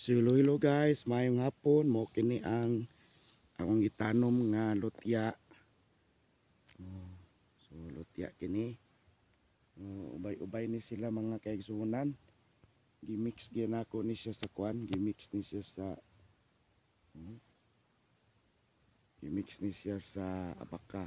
So hello guys, mayong hapon mo kini ang akong itanom nga lutya. So lutya kini. Ubay-ubay ni sila mga kaigsunan. Gimix gyud ako ni siya sa kwan, gimix ni siya sa abaka.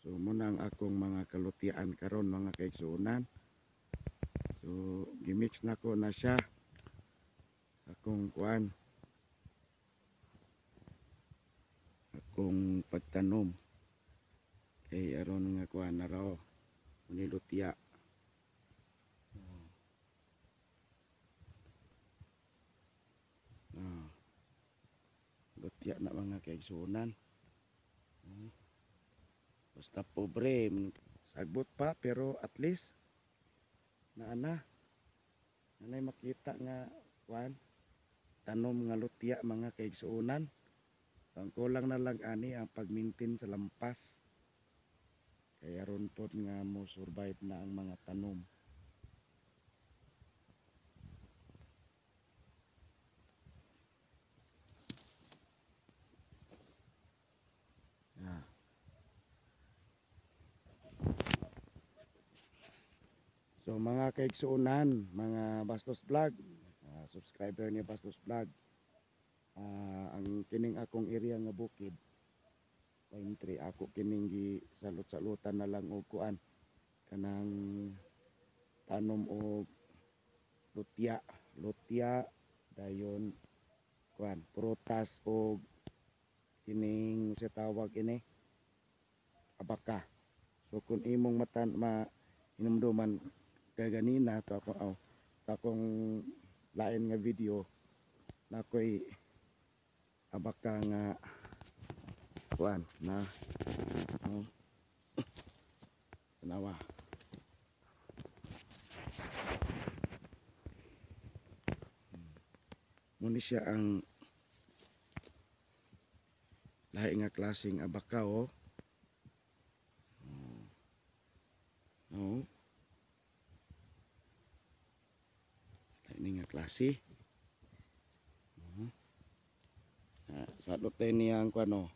So muna ang akong mga kalutian karon mga kaigsunan. So gimix na ko na siya akong kwan, akong pagtanom kay aron nga kwan na raw ni lutya. Lutya na mga kaigsunan. Basta pobre, sagbot pa pero at least nanay makita nga kwan tanom nga lutya mga kaigsunan. Ang kulang na lang ani ang pagmintin sa lampas. Kaya ron pod nga mo survive na ang mga tanom. So mga kaigsunan, mga Bastos Vlog, subscriber ni Bastos Vlog, ang kining akong area nga bukid, Pine Tree, ako kining gi salot-salutan na lang og kuan kanang tanom og lutya dayon kuan prutas og kining sa tawag ini abaka. So kung imong hinumduman kaganina to akong lain nga video na ko'y abaka nga kuan na tanawa. Muna siya ang lahi nga klaseng abaka ini nga klase. Salot tayo niyang kuano.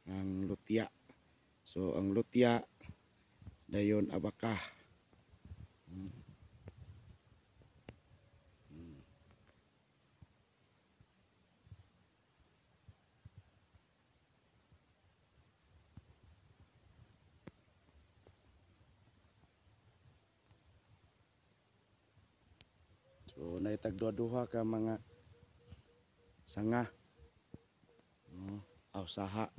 Ang lutya. So ang lutya dayon abaka. So naitagduha-duha ka mga sanga. Saha.